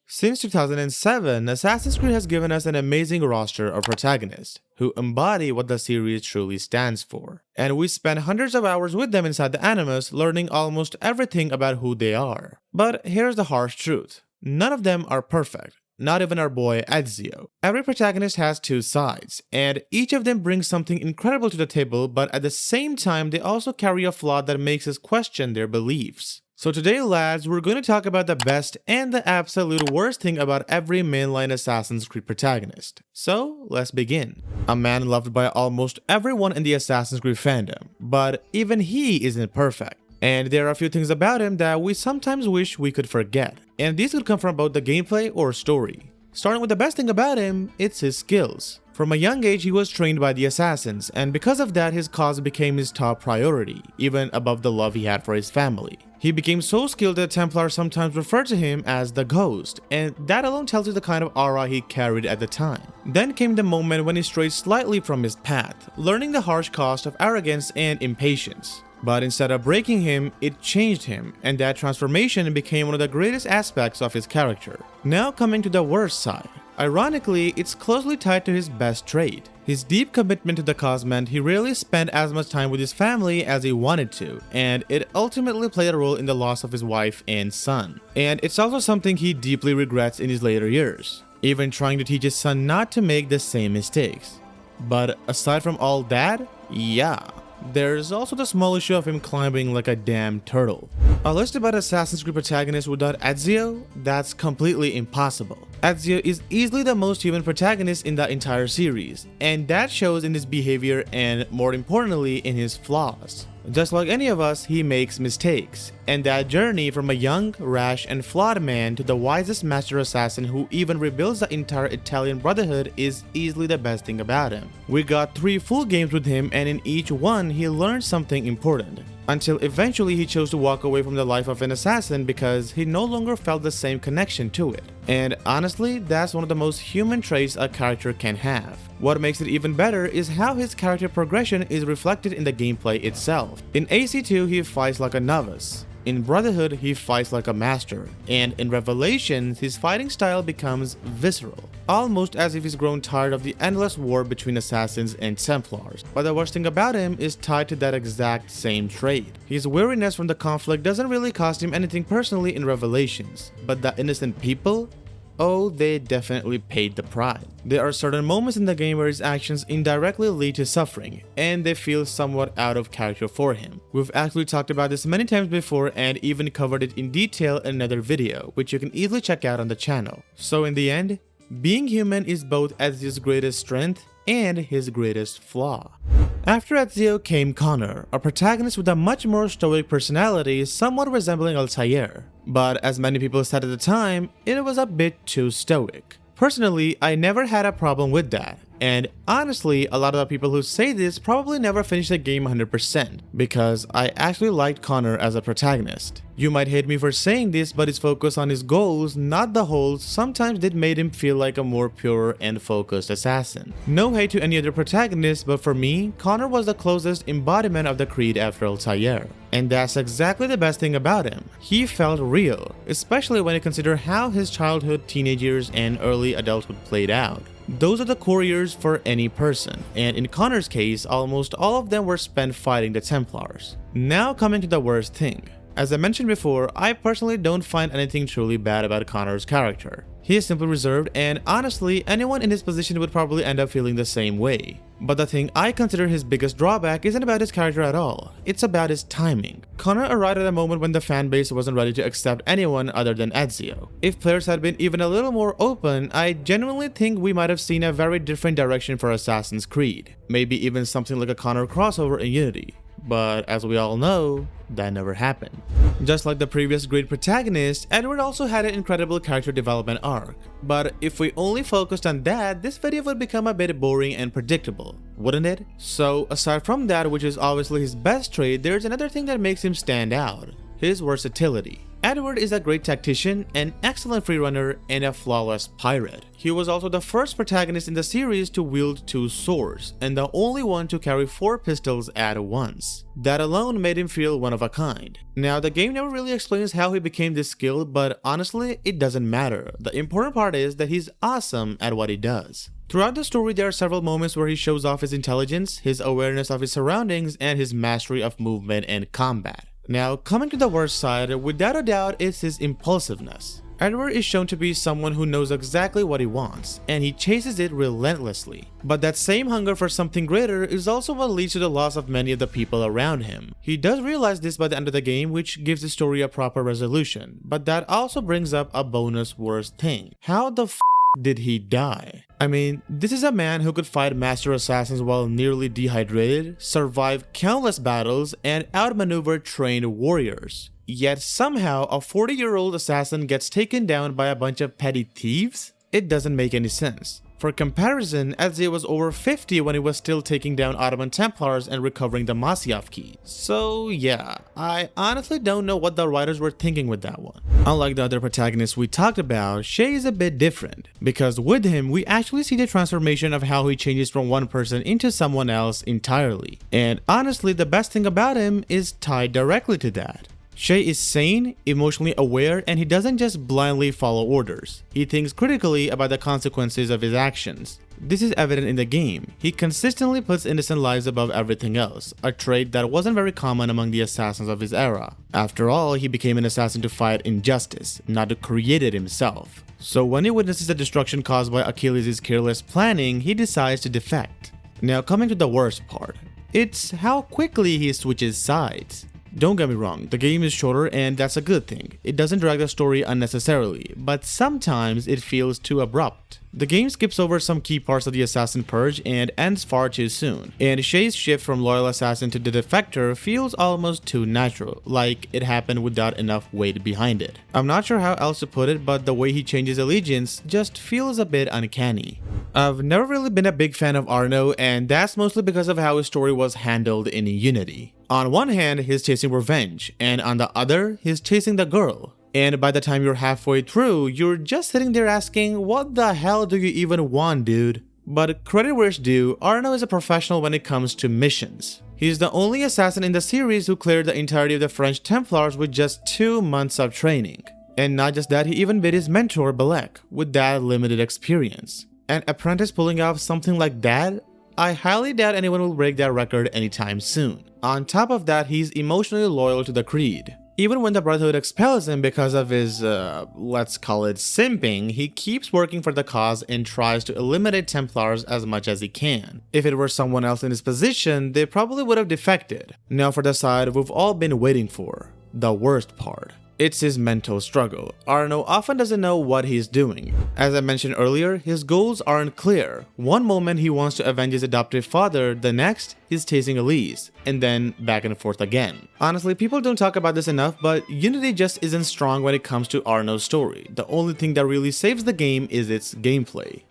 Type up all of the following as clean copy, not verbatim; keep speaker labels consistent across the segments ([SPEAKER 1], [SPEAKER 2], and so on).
[SPEAKER 1] Since 2007, Assassin's Creed has given us an amazing roster of protagonists who embody what the series truly stands for. And we spent hundreds of hours with them inside the Animus, learning almost everything about who they are. But here's the harsh truth. None of them are perfect. Not even our boy Ezio. Every protagonist has two sides, and each of them brings something incredible to the table, but at the same time they also carry a flaw that makes us question their beliefs. So today, lads, we're going to talk about the best and the absolute worst thing about every mainline Assassin's Creed protagonist. So, let's begin. A man loved by almost everyone in the Assassin's Creed fandom, but even he isn't perfect. And there are a few things about him that we sometimes wish we could forget. And these could come from both the gameplay or story. Starting with the best thing about him, it's his skills. From a young age, he was trained by the assassins, and because of that, his cause became his top priority, even above the love he had for his family. He became so skilled that Templars sometimes referred to him as the Ghost, and that alone tells you the kind of aura he carried at the time. Then came the moment when he strayed slightly from his path, learning the harsh cost of arrogance and impatience. But instead of breaking him, it changed him, and that transformation became one of the greatest aspects of his character. Now coming to the worst side. Ironically, it's closely tied to his best trait. His deep commitment to the cause meant he rarely spent as much time with his family as he wanted to, and it ultimately played a role in the loss of his wife and son. And it's also something he deeply regrets in his later years, even trying to teach his son not to make the same mistakes. But aside from all that, yeah. There's also the small issue of him climbing like a damn turtle. A list about Assassin's Creed protagonists without Ezio? That's completely impossible. Ezio is easily the most human protagonist in the entire series, and that shows in his behavior and, more importantly, in his flaws. Just like any of us, he makes mistakes, and that journey from a young, rash, and flawed man to the wisest master assassin who even rebuilds the entire Italian Brotherhood is easily the best thing about him. We got 3 full games with him, and in each one he learned something important. Until eventually he chose to walk away from the life of an assassin because he no longer felt the same connection to it. And honestly, that's one of the most human traits a character can have. What makes it even better is how his character progression is reflected in the gameplay itself. In AC2, he fights like a novice. In Brotherhood, he fights like a master, and in Revelations, his fighting style becomes visceral, almost as if he's grown tired of the endless war between assassins and Templars. But the worst thing about him is tied to that exact same trait. His weariness from the conflict doesn't really cost him anything personally in Revelations, but the innocent people? Oh, they definitely paid the price. There are certain moments in the game where his actions indirectly lead to suffering, and they feel somewhat out of character for him. We've actually talked about this many times before and even covered it in detail in another video, which you can easily check out on the channel. So in the end, being human is both Ezio's greatest strength and his greatest flaw. After Ezio came Connor, a protagonist with a much more stoic personality somewhat resembling Altair. But as many people said at the time, it was a bit too stoic. Personally, I never had a problem with that. And honestly, a lot of the people who say this probably never finished the game 100% because I actually liked Connor as a protagonist. You might hate me for saying this, but his focus on his goals, not the holes, sometimes did made him feel like a more pure and focused assassin. No hate to any other protagonist, but for me, Connor was the closest embodiment of the creed after Altair. And that's exactly the best thing about him. He felt real, especially when you consider how his childhood, teenage years, and early adulthood played out. Those are the core years for any person, and in Connor's case, almost all of them were spent fighting the Templars. Now coming to the worst thing. As I mentioned before, I personally don't find anything truly bad about Connor's character. He is simply reserved, and honestly, anyone in his position would probably end up feeling the same way. But the thing I consider his biggest drawback isn't about his character at all, it's about his timing. Connor arrived at a moment when the fanbase wasn't ready to accept anyone other than Ezio. If players had been even a little more open, I genuinely think we might have seen a very different direction for Assassin's Creed. Maybe even something like a Connor crossover in Unity. But as we all know, that never happened. Just like the previous great protagonist, Edward also had an incredible character development arc. But if we only focused on that, this video would become a bit boring and predictable, wouldn't it? So aside from that, which is obviously his best trait, there's another thing that makes him stand out: his versatility. Edward is a great tactician, an excellent freerunner, and a flawless pirate. He was also the first protagonist in the series to wield 2 swords, and the only one to carry 4 pistols at once. That alone made him feel one of a kind. Now, the game never really explains how he became this skilled, but honestly, it doesn't matter. The important part is that he's awesome at what he does. Throughout the story, there are several moments where he shows off his intelligence, his awareness of his surroundings, and his mastery of movement and combat. Now, coming to the worst side, without a doubt, it's his impulsiveness. Edward is shown to be someone who knows exactly what he wants, and he chases it relentlessly. But that same hunger for something greater is also what leads to the loss of many of the people around him. He does realize this by the end of the game, which gives the story a proper resolution, but that also brings up a bonus worst thing. How the did he die? I mean, this is a man who could fight master assassins while nearly dehydrated, survive countless battles, and outmaneuver trained warriors. Yet somehow a 40-year-old assassin gets taken down by a bunch of petty thieves? It doesn't make any sense. For comparison, Ezio was over 50 when he was still taking down Ottoman Templars and recovering the Masyaf key. So yeah, I honestly don't know what the writers were thinking with that one. Unlike the other protagonists we talked about, Shay is a bit different, because with him we actually see the transformation of how he changes from one person into someone else entirely. And honestly, the best thing about him is tied directly to that. Shay is sane, emotionally aware, and he doesn't just blindly follow orders. He thinks critically about the consequences of his actions. This is evident in the game. He consistently puts innocent lives above everything else, a trait that wasn't very common among the assassins of his era. After all, he became an assassin to fight injustice, not to create it himself. So when he witnesses the destruction caused by Achilles' careless planning, he decides to defect. Now, coming to the worst part, it's how quickly he switches sides. Don't get me wrong, the game is shorter and that's a good thing. It doesn't drag the story unnecessarily, but sometimes it feels too abrupt. The game skips over some key parts of the Assassin Purge and ends far too soon, and Shay's shift from loyal assassin to the defector feels almost too natural, like it happened without enough weight behind it. I'm not sure how else to put it, but the way he changes allegiance just feels a bit uncanny. I've never really been a big fan of Arno, and that's mostly because of how his story was handled in Unity. On one hand, he's chasing revenge, and on the other, he's chasing the girl. And by the time you're halfway through, you're just sitting there asking, what the hell do you even want, dude? But credit where it's due, Arno is a professional when it comes to missions. He's the only assassin in the series who cleared the entirety of the French Templars with just 2 months of training. And not just that, he even beat his mentor, Bayek, with that limited experience. An apprentice pulling off something like that? I highly doubt anyone will break that record anytime soon. On top of that, he's emotionally loyal to the Creed. Even when the Brotherhood expels him because of his, let's call it simping, he keeps working for the cause and tries to eliminate Templars as much as he can. If it were someone else in his position, they probably would have defected. Now for the side we've all been waiting for, the worst part. It's his mental struggle. Arno often doesn't know what he's doing. As I mentioned earlier, his goals aren't clear. One moment he wants to avenge his adoptive father, the next he's chasing Elise, and then back and forth again. Honestly, people don't talk about this enough, but Unity just isn't strong when it comes to Arno's story. The only thing that really saves the game is its gameplay.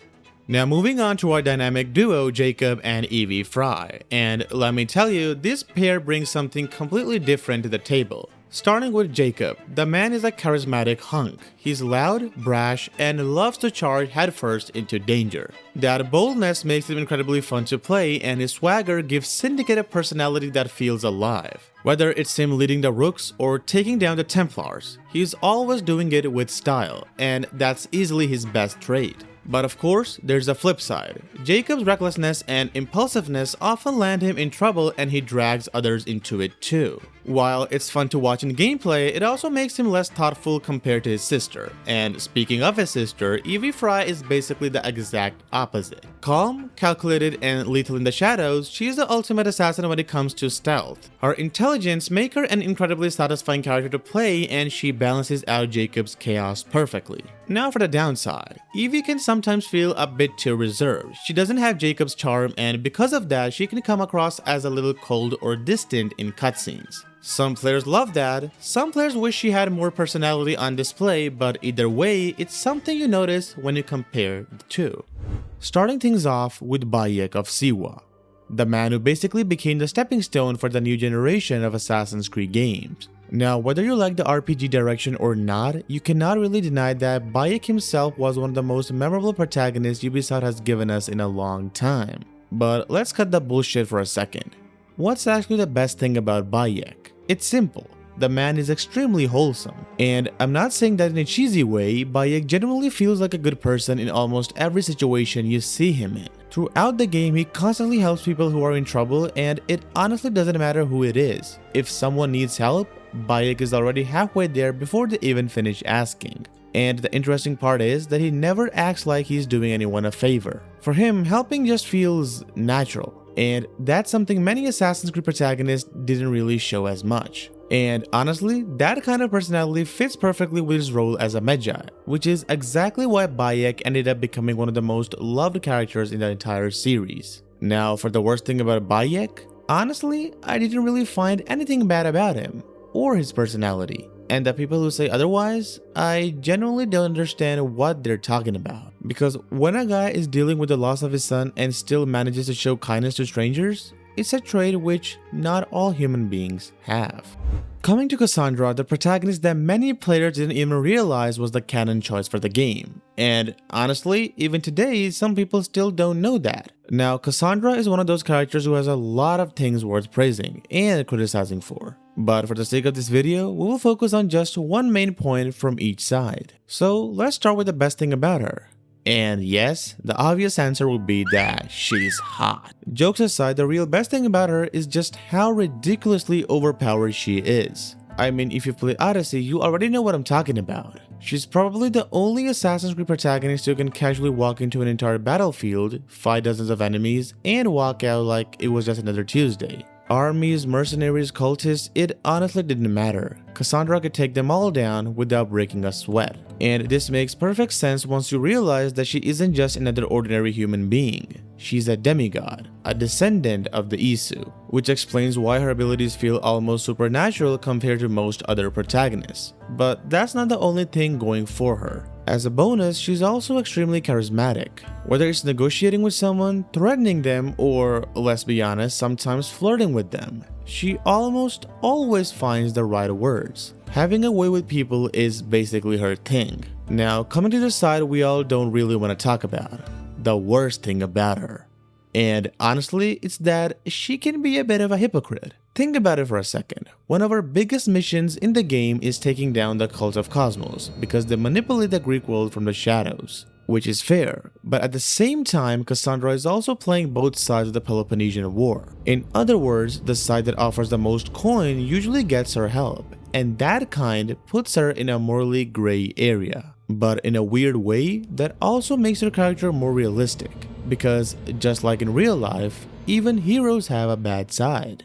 [SPEAKER 1] Now moving on to our dynamic duo, Jacob and Evie Frye. And let me tell you, this pair brings something completely different to the table. Starting with Jacob, the man is a charismatic hunk. He's loud, brash, and loves to charge headfirst into danger. That boldness makes him incredibly fun to play, and his swagger gives Syndicate a personality that feels alive. Whether it's him leading the Rooks or taking down the Templars, he's always doing it with style, and that's easily his best trait. But of course, there's a flip side. Jacob's recklessness and impulsiveness often land him in trouble, and he drags others into it too. While it's fun to watch in gameplay, it also makes him less thoughtful compared to his sister. And speaking of his sister, Evie Frye is basically the exact opposite. Calm, calculated, and lethal in the shadows, she is the ultimate assassin when it comes to stealth. Her intelligence makes her an incredibly satisfying character to play, and she balances out Jacob's chaos perfectly. Now for the downside. Evie can sometimes feel a bit too reserved. She doesn't have Jacob's charm, and because of that, she can come across as a little cold or distant in cutscenes. Some players love that, some players wish she had more personality on display, but either way, it's something you notice when you compare the two. Starting things off with Bayek of Siwa, the man who basically became the stepping stone for the new generation of Assassin's Creed games. Now, whether you like the RPG direction or not, you cannot really deny that Bayek himself was one of the most memorable protagonists Ubisoft has given us in a long time. But let's cut the bullshit for a second. What's actually the best thing about Bayek? It's simple. The man is extremely wholesome. And I'm not saying that in a cheesy way, Bayek genuinely feels like a good person in almost every situation you see him in. Throughout the game, he constantly helps people who are in trouble, and it honestly doesn't matter who it is. If someone needs help, Bayek is already halfway there before they even finish asking. And the interesting part is that he never acts like he's doing anyone a favor. For him, helping just feels natural. And that's something many Assassin's Creed protagonists didn't really show as much. And honestly, that kind of personality fits perfectly with his role as a Medjay, which is exactly why Bayek ended up becoming one of the most loved characters in the entire series. Now, for the worst thing about Bayek, honestly, I didn't really find anything bad about him or his personality. And the people who say otherwise, I genuinely don't understand what they're talking about. Because when a guy is dealing with the loss of his son and still manages to show kindness to strangers, it's a trait which not all human beings have. Coming to Kassandra, the protagonist that many players didn't even realize was the canon choice for the game. And honestly, even today, some people still don't know that. Now, Kassandra is one of those characters who has a lot of things worth praising and criticizing for. But for the sake of this video, we will focus on just one main point from each side. So let's start with the best thing about her. And yes, the obvious answer would be that she's hot. Jokes aside, the real best thing about her is just how ridiculously overpowered she is. I mean, if you've played Odyssey, you already know what I'm talking about. She's probably the only Assassin's Creed protagonist who can casually walk into an entire battlefield, fight dozens of enemies, and walk out like it was just another Tuesday. Armies, mercenaries, cultists, it honestly didn't matter. Kassandra could take them all down without breaking a sweat. And this makes perfect sense once you realize that she isn't just another ordinary human being. She's a demigod, a descendant of the Isu, which explains why her abilities feel almost supernatural compared to most other protagonists. But that's not the only thing going for her. As a bonus, she's also extremely charismatic. Whether it's negotiating with someone, threatening them, or, let's be honest, sometimes flirting with them, she almost always finds the right words. Having a way with people is basically her thing. Now, coming to the side we all don't really want to talk about. The worst thing about her. And honestly, it's that she can be a bit of a hypocrite. Think about it for a second. One of our biggest missions in the game is taking down the cult of Cosmos because they manipulate the Greek world from the shadows. Which is fair, but at the same time, Kassandra is also playing both sides of the Peloponnesian War. In other words, the side that offers the most coin usually gets her help, and that kind puts her in a morally gray area. But in a weird way, that also makes her character more realistic, because just like in real life, even heroes have a bad side.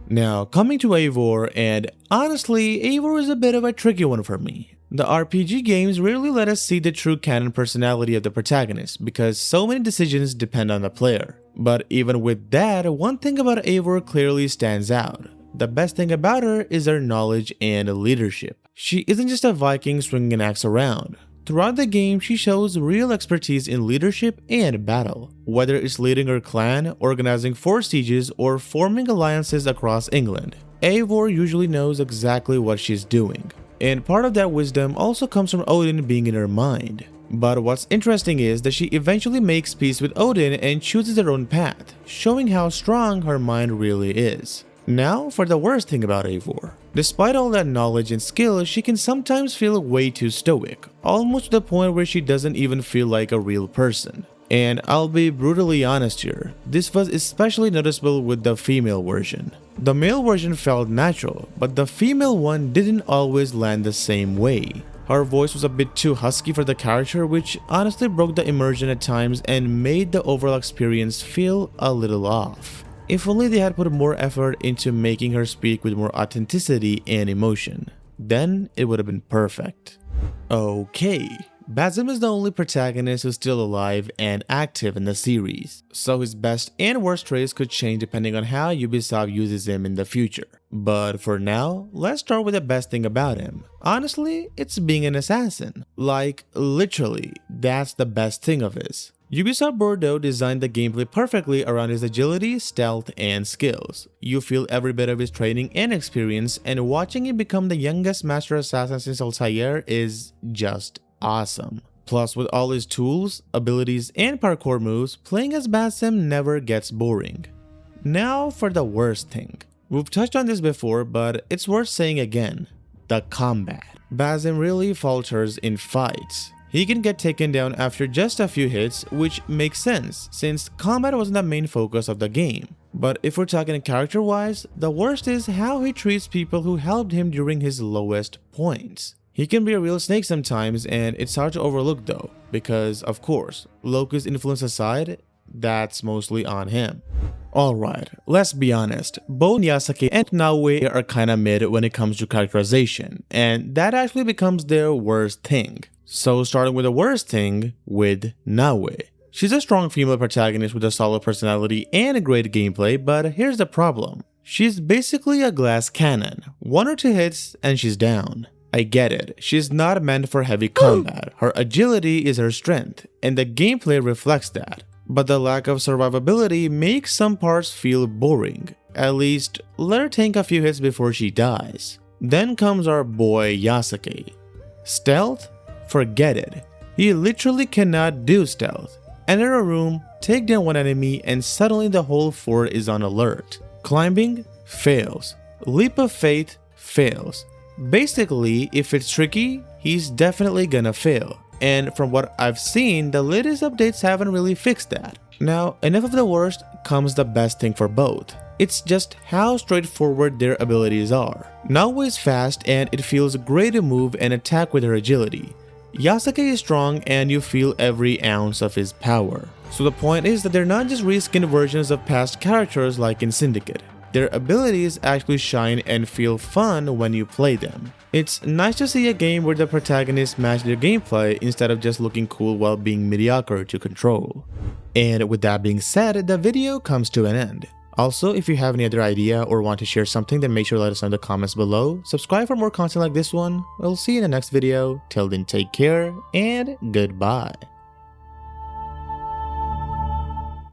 [SPEAKER 1] Now, coming to Eivor, and honestly, Eivor is a bit of a tricky one for me. The RPG games rarely let us see the true canon personality of the protagonist because so many decisions depend on the player. But even with that, one thing about Eivor clearly stands out. The best thing about her is her knowledge and leadership. She isn't just a Viking swinging an axe around. Throughout the game, she shows real expertise in leadership and battle. Whether it's leading her clan, organizing force sieges, or forming alliances across England, Eivor usually knows exactly what she's doing. And part of that wisdom also comes from Odin being in her mind. But what's interesting is that she eventually makes peace with Odin and chooses her own path, showing how strong her mind really is. Now for the worst thing about Eivor. Despite all that knowledge and skill, she can sometimes feel way too stoic, almost to the point where she doesn't even feel like a real person. And I'll be brutally honest here, this was especially noticeable with the female version. The male version felt natural, but the female one didn't always land the same way. Her voice was a bit too husky for the character, which honestly broke the immersion at times and made the overall experience feel a little off. If only they had put more effort into making her speak with more authenticity and emotion, then it would have been perfect. Okay. Basim is the only protagonist who's still alive and active in the series, so his best and worst traits could change depending on how Ubisoft uses him in the future. But for now, let's start with the best thing about him. Honestly, it's being an assassin. Like, literally, that's the best thing of his. Ubisoft Bordeaux designed the gameplay perfectly around his agility, stealth, and skills. You feel every bit of his training and experience, and watching him become the youngest master assassin since Altair is just awesome. Plus, with all his tools, abilities, and parkour moves, playing as Basim never gets boring. Now for the worst thing. We've touched on this before, but it's worth saying again. The combat. Basim really falters in fights. He can get taken down after just a few hits, which makes sense since combat wasn't the main focus of the game. But if we're talking character-wise, the worst is how he treats people who helped him during his lowest points. He can be a real snake sometimes, and it's hard to overlook though, because of course, Loki's influence aside, that's mostly on him. Alright, let's be honest, both Yasuke and Naoe are kinda mid when it comes to characterization, and that actually becomes their worst thing. So starting with the worst thing, with Naoe. She's a strong female protagonist with a solid personality and a great gameplay, but here's the problem. She's basically a glass cannon. 1 or 2 hits and she's down. I get it, she's not meant for heavy combat. Her agility is her strength, and the gameplay reflects that. But the lack of survivability makes some parts feel boring. At least, let her take a few hits before she dies. Then comes our boy Yasuke. Stealth? Forget it. He literally cannot do stealth. Enter a room, take down one enemy, and suddenly the whole fort is on alert. Climbing? Fails. Leap of faith? Fails. Basically, if it's tricky, he's definitely gonna fail. And from what I've seen, the latest updates haven't really fixed that. Now, enough of the worst, comes the best thing for both. It's just how straightforward their abilities are. Naoe is fast and it feels great to move and attack with her agility. Yasuke is strong and you feel every ounce of his power. So the point is that they're not just reskinned versions of past characters like in Syndicate. Their abilities actually shine and feel fun when you play them. It's nice to see a game where the protagonists match their gameplay instead of just looking cool while being mediocre to control. And with that being said, the video comes to an end. Also, if you have any other idea or want to share something, then make sure to let us know in the comments below. Subscribe for more content like this one. We'll see you in the next video. Till then, take care and goodbye.